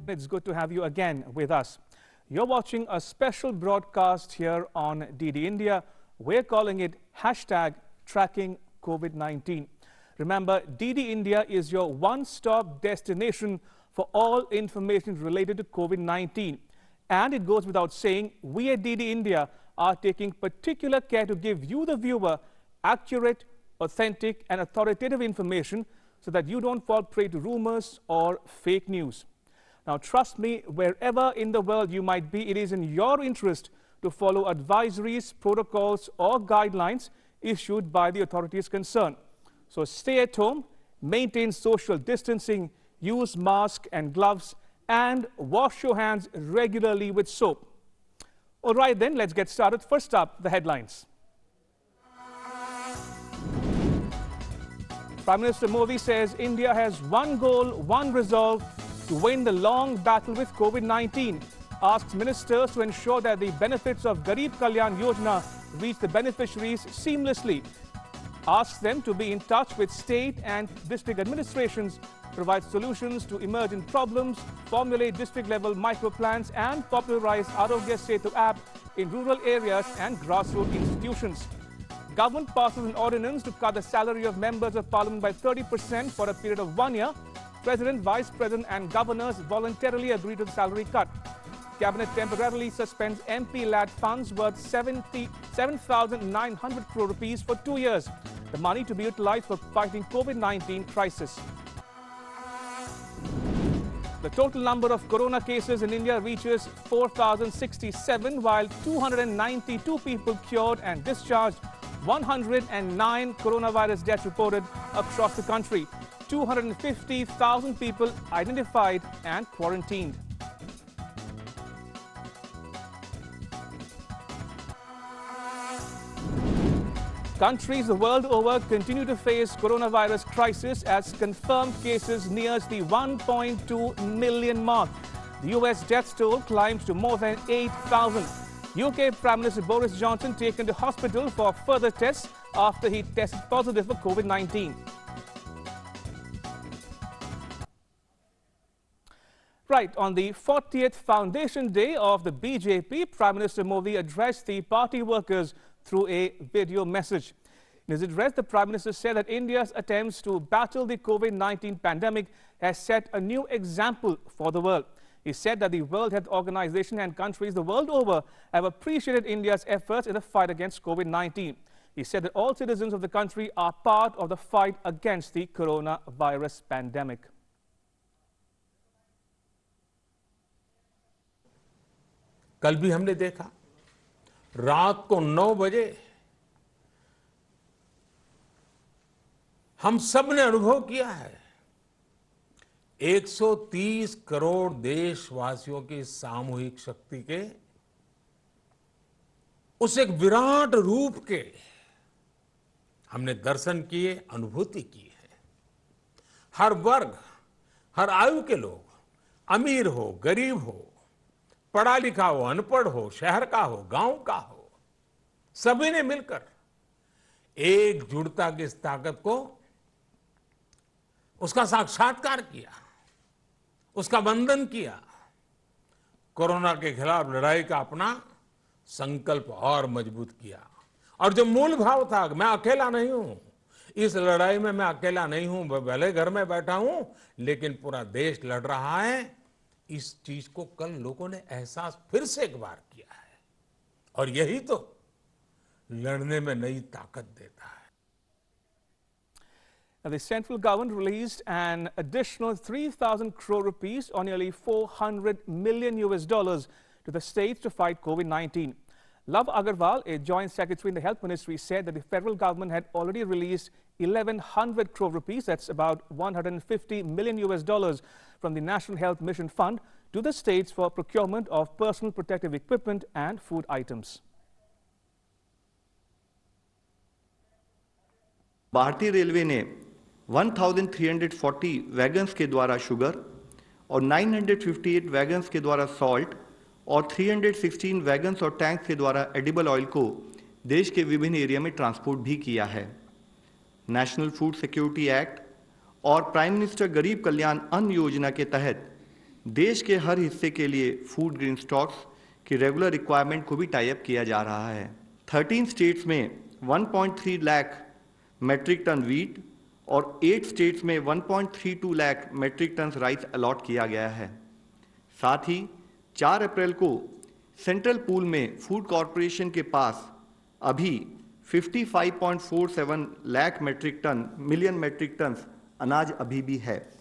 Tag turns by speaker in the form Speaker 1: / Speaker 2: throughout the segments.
Speaker 1: It's good to have you again with us. You're watching a special broadcast here on DD India. We're calling it #Tracking COVID-19. Remember, DD India is your one-stop destination for all information related to COVID-19. And it goes without saying, we at DD India are taking particular care to give you, the viewer, accurate, authentic and authoritative information so that you don't fall prey to rumors or fake news. Now, trust me, wherever in the world you might be, it is in your interest to follow advisories, protocols or guidelines issued by the authorities concerned. So stay at home, maintain social distancing, use masks and gloves, and wash your hands regularly with soap. All right, then, let's get started. First up, the headlines. Prime Minister Modi says India has one goal, one resolve to win the long battle with COVID-19. Asks ministers to ensure that the benefits of Garib Kalyan Yojana reach the beneficiaries seamlessly. Asks them to be in touch with state and district administrations, provide solutions to emergent problems, formulate district-level micro-plans and popularize Arogya Setu app in rural areas and grassroots institutions. Government passes an ordinance to cut the salary of members of parliament by 30% for a period of 1 year. President, Vice President and governors voluntarily agree to the salary cut. Cabinet temporarily suspends MP-led funds worth 7,900 crore rupees for 2 years. The money to be utilized for fighting COVID-19 crisis. The total number of corona cases in India reaches 4,067, while 292 people cured and discharged. 109 coronavirus deaths reported across the country. 250,000 people identified and quarantined. Countries the world over continue to face coronavirus crisis as confirmed cases nears the 1.2 million mark. The US death toll climbs to more than 8,000. UK Prime Minister Boris Johnson taken to hospital for further tests after he tested positive for COVID-19. Right, on the 40th Foundation Day of the BJP, Prime Minister Modi addressed the party workers through a video message. In his address, the Prime Minister said that India's attempts to battle the COVID-19 pandemic has set a new example for the world. He said that the World Health Organization and countries the world over have appreciated India's efforts in the fight against COVID-19. He said that all citizens of the country are part of the fight against the coronavirus pandemic.
Speaker 2: कल भी हमने देखा रात को 9 बजे हम सब ने अनुभव किया है 130 करोड़ देशवासियों की सामूहिक शक्ति के उस एक विराट रूप के हमने दर्शन किए, अनुभूति की है। हर वर्ग, हर आयु के लोग, अमीर हो, गरीब हो, पढ़ा लिखा हो, अनपढ़ हो, शहर का हो, गांव का हो, सभी ने मिलकर एकजुटता की इस ताकत को, उसका साक्षात्कार किया, उसका वंदन किया, कोरोना के खिलाफ लड़ाई का अपना संकल्प और मजबूत किया। और जो मूल भाव था, मैं अकेला नहीं हूं, इस लड़ाई में मैं अकेला नहीं हूं, भले घर में बैठा हूं, लेकिन पूरा देश लड़ रहा है, इस चीज को कल लोगों ने एहसास फिर से एक बार किया है। और यही तो लड़ने में नई ताकत देता है।
Speaker 1: Now, the central government released an additional 3,000 crore rupees or nearly $400 million to the states to fight COVID-19. Love Agarwal, a joint secretary in the Health Ministry, said that the federal government had already released 1,100 crore rupees, that's about $150 million from the National Health Mission Fund to the states for procurement of personal protective equipment and food items.
Speaker 3: भारतीय railway ने 1340 wagons के द्वारा sugar और 958 wagons के द्वारा salt और 316 wagons और tanks के द्वारा एडिबल ऑयल को देश के विभिन्न एरिया में ट्रांसपोर्ट भी किया है। नेशनल फूड सिक्योरिटी एक्ट और प्राइम मिनिस्टर गरीब कल्याण अन्न योजना के तहत देश के हर हिस्से के लिए फूड ग्रेन स्टॉक्स की रेगुलर रिक्वायरमेंट को भी टाई अप किया जा रहा है। 13 स्टेट्स में 1.3 लाख मेट्रिक टन वीट और 8 स्टेट्स में 1.32 lakh metric ton rice allot किया गया है। साथ ही 4 अप्रैल को सेंट्रल पूल में फूड कॉरपोरेशन के पास अभी 55.47 लाख मिलियन मेट्रिक टन अनाज अभी भी है।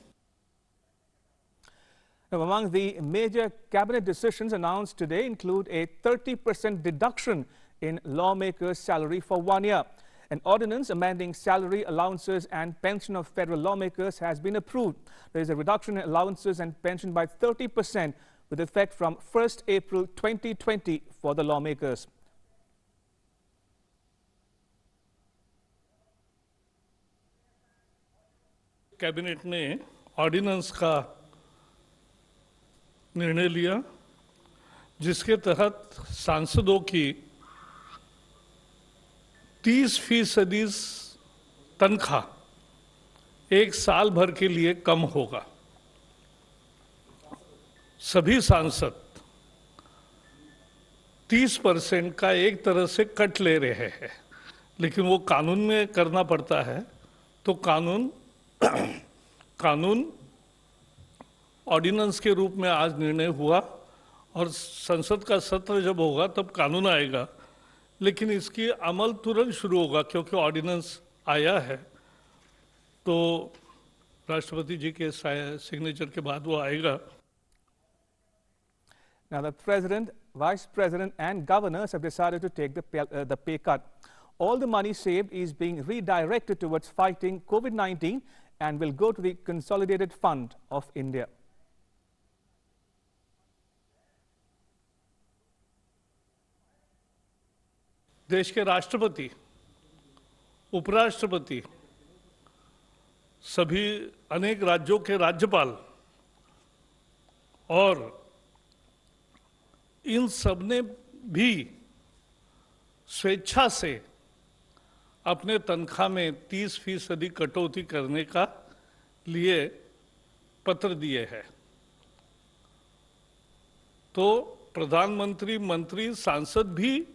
Speaker 1: Now, among the major cabinet decisions announced today include a 30% deduction in lawmakers' salary for 1 year. An ordinance amending salary, allowances and pension of federal lawmakers has been approved. There is a reduction in allowances and pension by 30% with effect from 1st April 2020 for the lawmakers.
Speaker 4: Cabinet ने ordinance का निर्णय लिया जिसके तहत सांसदों की 30% तनख्वाह 1 साल भर के लिए कम होगा। सभी सांसद 30% का एक तरह से कट ले रहे हैं, लेकिन वो कानून में करना पड़ता है, तो कानून ऑर्डिनेंस के रूप में आज निर्णय हुआ और संसद का सत्र जब होगा तब कानून आएगा, लेकिन इसकी अमल तुरंत शुरू होगा क्योंकि ऑर्डिनेंस आया है, तो राष्ट्रपति जी के सिग्नेचर के बाद वो आएगा।
Speaker 1: Now, the President, Vice President and governors have decided to take the pay cut. All the money saved is being redirected towards fighting COVID-19 and will go to the Consolidated Fund of India.
Speaker 4: देश के राष्ट्रपति, उपराष्ट्रपति, सभी अनेक राज्यों के राज्यपाल और इन सब ने भी स्वेच्छा से अपने तनख्वाह में 30% कटौती करने का लिए पत्र दिए हैं। तो प्रधानमंत्री, मंत्री, सांसद भी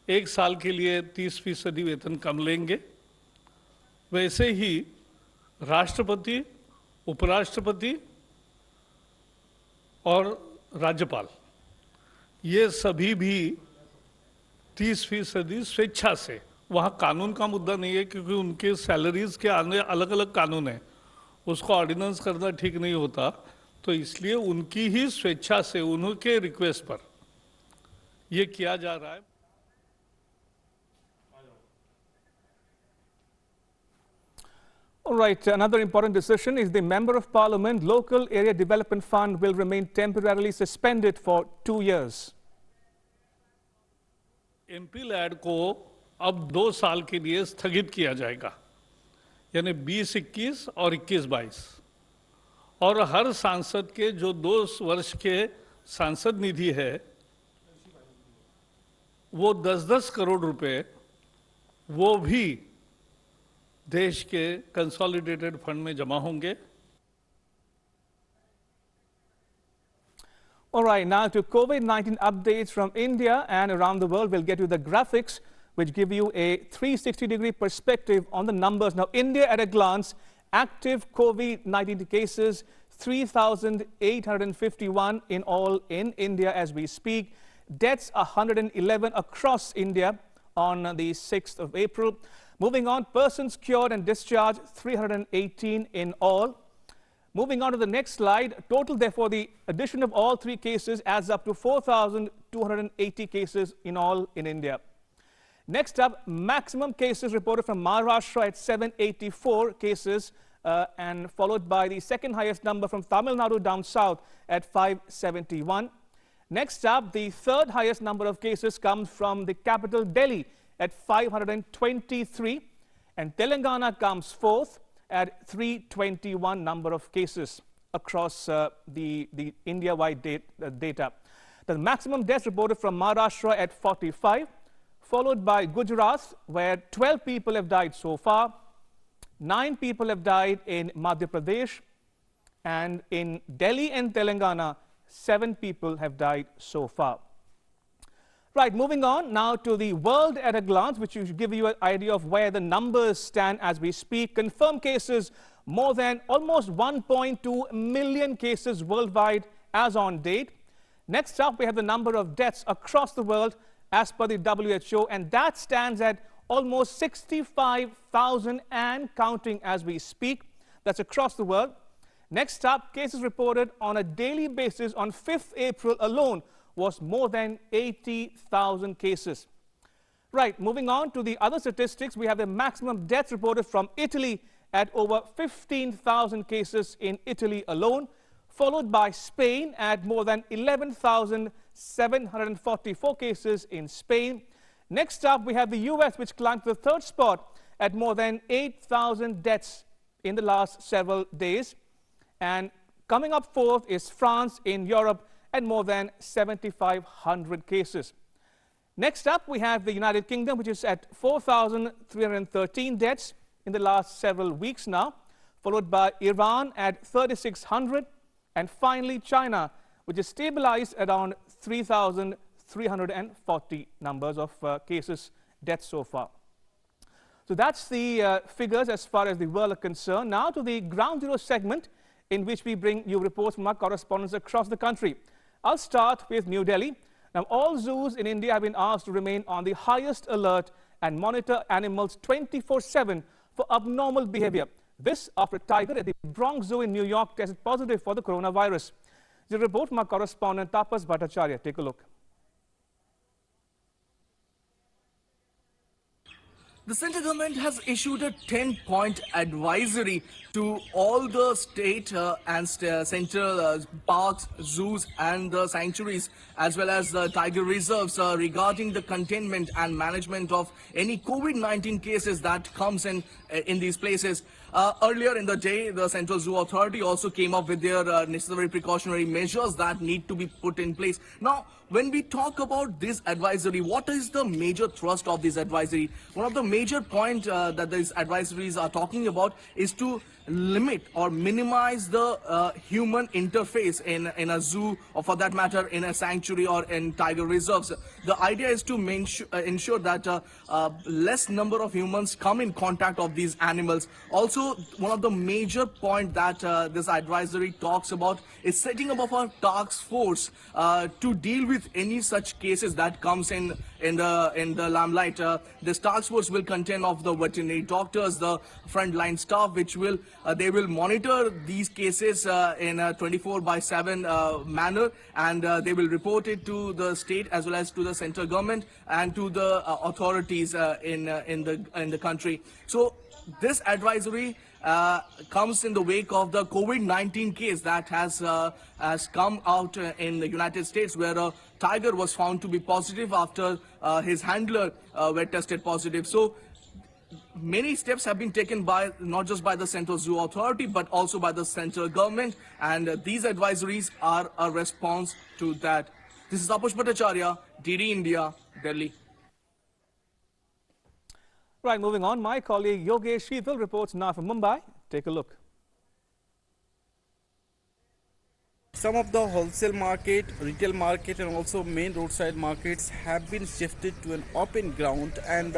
Speaker 4: 1 साल के लिए 30% वेतन कम लेंगे। वैसे ही राष्ट्रपति, उपराष्ट्रपति और राज्यपाल, ये सभी भी 30% स्वेच्छा से, वहाँ कानून का मुद्दा नहीं है क्योंकि उनके सैलरीज के आने अलग अलग कानून है, उसको ऑर्डिनेंस करना ठीक नहीं होता, तो इसलिए उनकी ही स्वेच्छा से, उनके रिक्वेस्ट पर ये किया जा रहा है।
Speaker 1: All right, another important decision is the Member of Parliament Local Area Development Fund will remain temporarily suspended for 2 years.
Speaker 4: MP lead को अब 2 साल के लिए स्थगित किया जाएगा, यानी 2021 और 21-22, और हर सांसद के जो 2 वर्ष के सांसद निधि है वो 10-10 करोड़ रुपए वो भी देश के कंसोलिडेटेड फंड में जमा होंगे।
Speaker 1: All right, now to COVID-19 updates from India and around the world. We'll get you the graphics which give you a 360-degree perspective on the numbers. Now, India at a glance, active COVID-19 cases, 3,851 in all in India as we speak. Deaths, 111 across India on the 6th of April. Moving on, persons cured and discharged, 318 in all. Moving on to the next slide, total therefore the addition of all 3 cases adds up to 4,280 cases in all in India. Next up, maximum cases reported from Maharashtra at 784 cases and followed by the second highest number from Tamil Nadu down south at 571. Next up, the third highest number of cases comes from the capital Delhi at 523, and Telangana comes fourth at 321 number of cases across the India-wide data. The maximum deaths reported from Maharashtra at 45, followed by Gujarat, where 12 people have died so far. 9 people have died in Madhya Pradesh, And in Delhi and Telangana, 7 people have died so far. Right, moving on now to the world at a glance, which should give you an idea of where the numbers stand as we speak. Confirmed cases, more than almost 1.2 million cases worldwide as on date. Next up, we have the number of deaths across the world as per the WHO, and that stands at almost 65,000 and counting as we speak. That's across the world. Next up, cases reported on a daily basis on 5th April alone was more than 80,000 cases. Right, moving on to the other statistics, we have the maximum deaths reported from Italy at over 15,000 cases in Italy alone, followed by Spain at more than 11,744 cases in Spain. Next up, we have the US, which climbed to the 3rd spot at more than 8,000 deaths in the last several days. And coming up 4th is France in Europe at more than 7,500 cases. Next up, we have the United Kingdom, which is at 4,313 deaths in the last several weeks now, followed by Iran at 3,600, and finally China, which is stabilized around 3,340 numbers of cases, deaths so far. So that's the figures as far as the world are concerned. Now to the Ground Zero segment, in which we bring you reports from our correspondents across the country. I'll start with New Delhi. Now, all zoos in India have been asked to remain on the highest alert and monitor animals 24/7 for abnormal behavior. This after a tiger at the Bronx Zoo in New York tested positive for the coronavirus. The report from our correspondent Tapas Bhattacharya. Take a look.
Speaker 5: The central government has issued a 10-point advisory to all the state and central parks, zoos and the sanctuaries, as well as the tiger reserves regarding the containment and management of any COVID-19 cases that comes in these places. Earlier in the day, the Central Zoo Authority also came up with their necessary precautionary measures that need to be put in place. Now, when we talk about this advisory, what is the major thrust of this advisory? One of the major points that these advisories are talking about is to limit or minimize the human interface in a zoo, or for that matter in a sanctuary or in tiger reserves. The idea is to ensure that less number of humans come in contact of these animals. Also, one of the major points that this advisory talks about is setting up of a task force to deal with any such cases that comes in the limelight. This task force will contain of the veterinary doctors, the frontline staff, which will they will monitor these cases in a 24/7 manner, and they will report it to the state as well as to the central government and to the authorities in the country. So this advisory comes in the wake of the COVID-19 case that has come out in the United States, where a tiger was found to be positive after his handler were tested positive. So many steps have been taken by not just by the Central Zoo Authority but also by the central government, and these advisories are a response to that. This is Tapas Bhattacharya, DD India, Delhi.
Speaker 1: Right, moving on, my colleague Yogesh Sheetal reports now from Mumbai. Take a look.
Speaker 6: Some of the wholesale market, retail market and also main roadside markets have been shifted to an open ground, and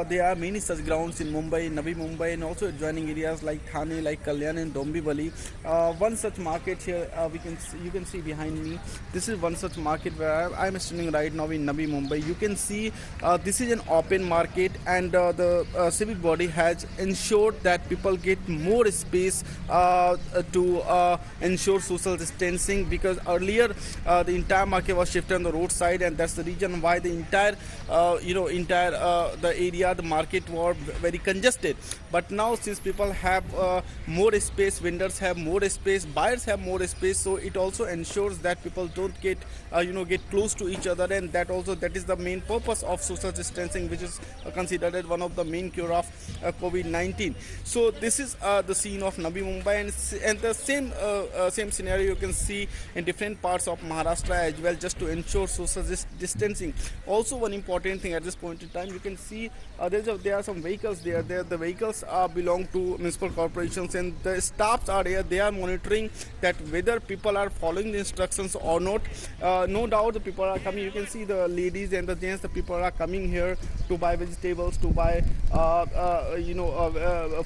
Speaker 6: there are many such grounds in Mumbai, Navi Mumbai, and also adjoining areas like Thane, like Kalyan and Dombivli. One such market here you can see behind me. This is one such market where I am standing right now in Navi Mumbai. You can see this is an open market, and the civic body has ensured that people get more space to ensure social distancing, because earlier the entire market was shifted on the roadside, and that's the reason why the entire the market was very congested. But now, since people have more space, vendors have more space, buyers have more space, so it also ensures that people don't get close to each other, and that is the main purpose of social distancing, which is considered one of the main cure of COVID-19. So this is the scene of Navi Mumbai, and the same scenario you can see in different parts of Maharashtra as well, just to ensure social distancing. Also, one important thing at this point in time, you can see there are some vehicles there. The vehicles belong to municipal corporations, and the staffs are here. They are monitoring that whether people are following the instructions or not. No doubt the people are coming. You can see the ladies and the gents. The people are coming here to buy vegetables, to buy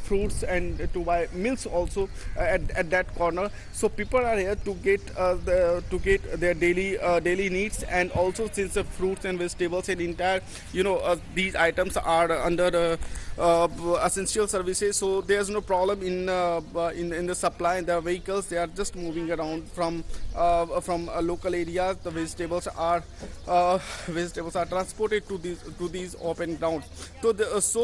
Speaker 6: fruits, and to buy milks also at that corner. So people are here to get their daily needs, and also since the fruits and vegetables and entire these items are under the essential services, so there's no problem in the supply. And the vehicles, they are just moving around from local areas. The vegetables are transported to these open grounds. So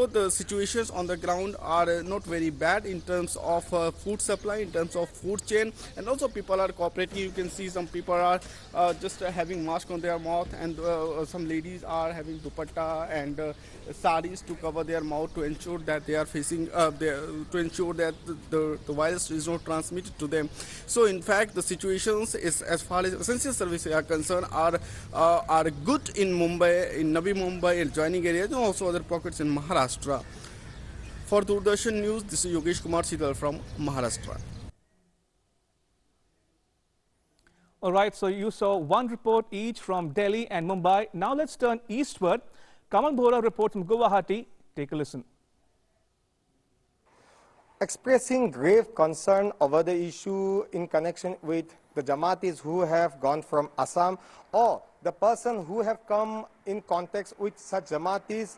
Speaker 6: the situations on the ground are not very bad in terms of food supply, in terms of food chain, and also people are cooperating. You can see some people are just having mask on their mouth, and some ladies are having dupatta and saris to cover their mouth to ensure that they are facing to ensure that the virus is not transmitted to them. So in fact, the situations is, as far as essential services are concerned, are good in Mumbai, in Navi Mumbai and adjoining areas, and also other pockets in Maharashtra. For Doordarshan News, this is Yogesh Kumar Sidal from Maharashtra.
Speaker 1: All right, so you saw one report each from Delhi and Mumbai. Now let's turn eastward. Kamal Bora reports from Guwahati. Take a listen.
Speaker 7: Expressing grave concern over the issue in connection with the Jamatis who have gone from Assam, or the person who have come in contact with such Jamatis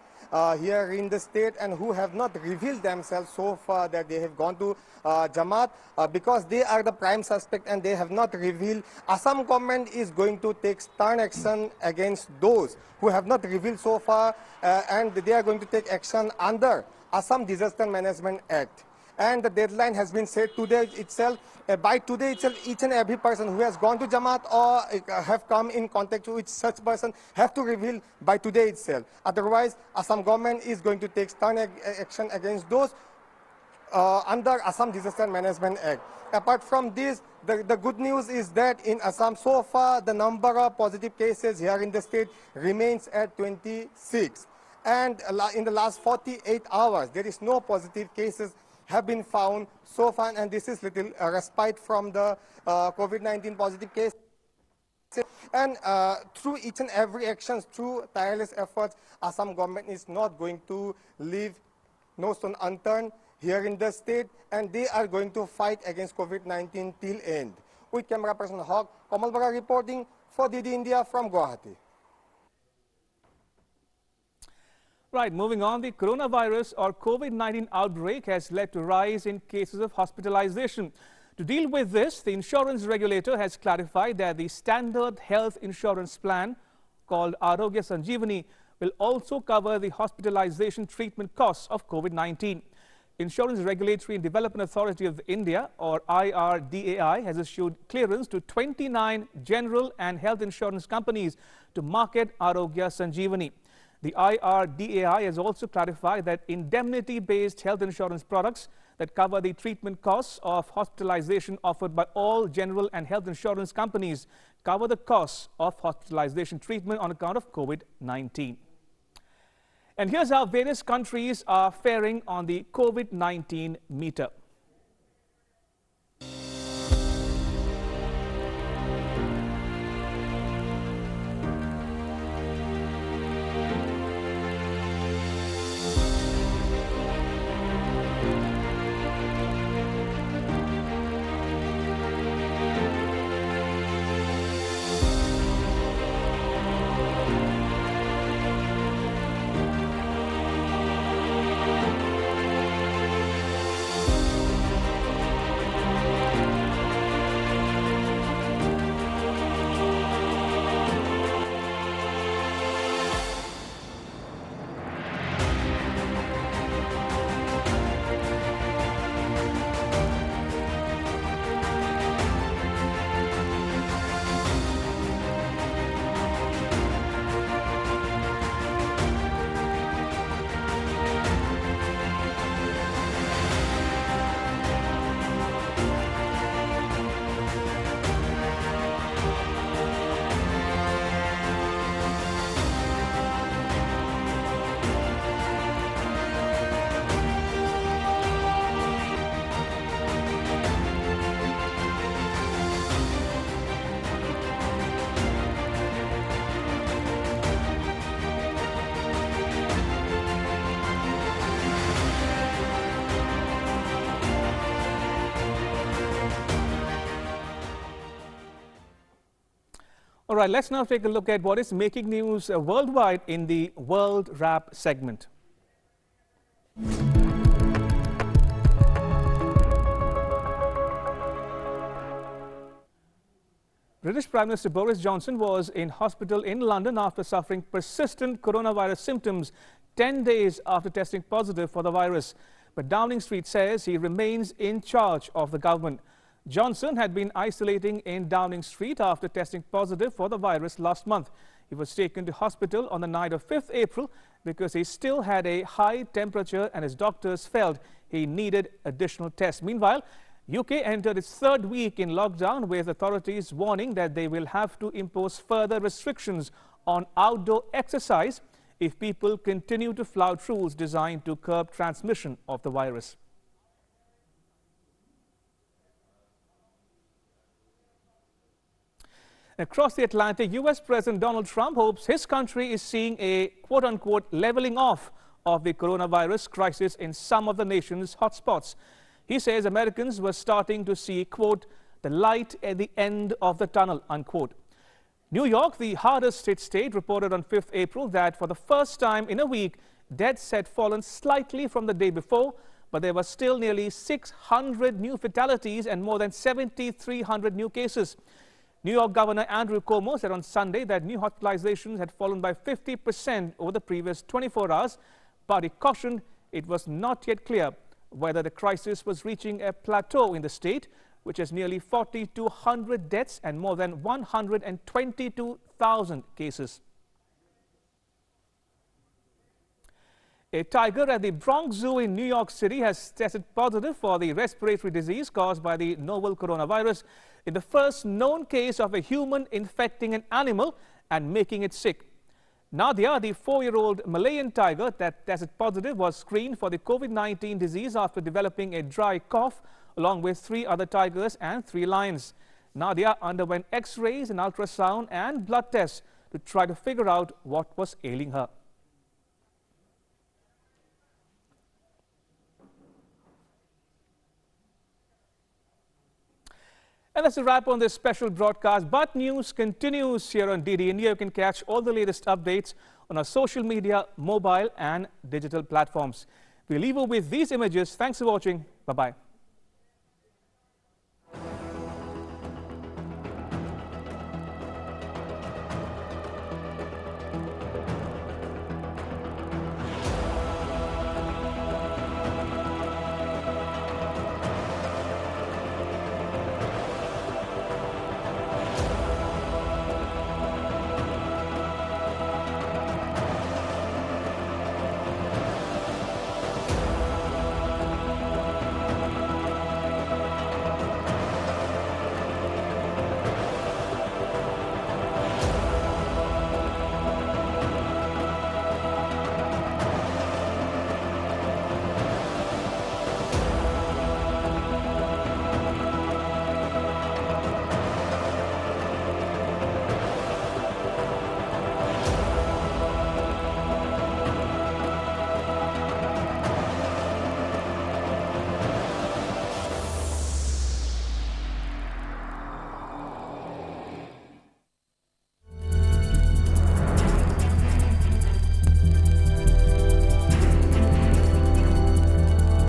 Speaker 7: here in the state and who have not revealed themselves so far that they have gone to Jamaat because they are the prime suspect and they have not revealed. Assam government is going to take stern action against those who have not revealed so far, and they are going to take action under Assam Disaster Management Act. And the deadline has been set today itself. By today itself, each and every person who has gone to Jamaat or have come in contact with such person have to reveal by today itself. Otherwise, Assam government is going to take stern action against those under Assam Disaster Management Act. Apart from this, the good news is that in Assam so far, the number of positive cases here in the state remains at 26. And in the last 48 hours, there is no positive cases have been found so far, and this is little respite from the COVID-19 positive case. And through each and every action, through tireless efforts, Assam government is not going to leave no stone unturned here in the state, and they are going to fight against COVID-19 till end. With camera person Hawk, Kamal Bora reporting for DD India from Guwahati.
Speaker 1: Right, moving on, the coronavirus or COVID-19 outbreak has led to a rise in cases of hospitalization. To deal with this, the insurance regulator has clarified that the standard health insurance plan called Arogya Sanjeevani will also cover the hospitalization treatment costs of COVID-19. Insurance Regulatory and Development Authority of India, or IRDAI, has issued clearance to 29 general and health insurance companies to market Arogya Sanjeevani. The IRDAI has also clarified that indemnity-based health insurance products that cover the treatment costs of hospitalization offered by all general and health insurance companies cover the costs of hospitalization treatment on account of COVID-19. And here's how various countries are faring on the COVID-19 meter. All right, let's now take a look at what is making news worldwide in the World Wrap segment. British Prime Minister Boris Johnson was in hospital in London after suffering persistent coronavirus symptoms 10 days after testing positive for the virus. But Downing Street says he remains in charge of the government. Johnson had been isolating in Downing Street after testing positive for the virus last month. He was taken to hospital on the night of 5th April because he still had a high temperature and his doctors felt he needed additional tests. Meanwhile, UK entered its third week in lockdown, with authorities warning that they will have to impose further restrictions on outdoor exercise if people continue to flout rules designed to curb transmission of the virus. Across the Atlantic, US President Donald Trump hopes his country is seeing a quote-unquote leveling off of the coronavirus crisis in some of the nation's hotspots. He says Americans were starting to see, quote, the light at the end of the tunnel, unquote. New York, the hardest hit state, reported on 5th April that for the first time in a week, deaths had fallen slightly from the day before, but there were still nearly 600 new fatalities and more than 7,300 new cases. New York Governor Andrew Cuomo said on Sunday that new hospitalizations had fallen by 50% over the previous 24 hours, but he cautioned it was not yet clear whether the crisis was reaching a plateau in the state, which has nearly 4,200 deaths and more than 122,000 cases. A tiger at the Bronx Zoo in New York City has tested positive for the respiratory disease caused by the novel coronavirus, in the first known case of a human infecting an animal and making it sick. Nadia, the 4-year-old Malayan tiger that tested positive, was screened for the COVID-19 disease after developing a dry cough, along with 3 other tigers and 3 lions. Nadia underwent X-rays and ultrasound and blood tests to try to figure out what was ailing her. And that's a wrap on this special broadcast. But news continues here on DD India. You can catch all the latest updates on our social media, mobile and digital platforms. We leave you with these images. Thanks for watching. Bye-bye.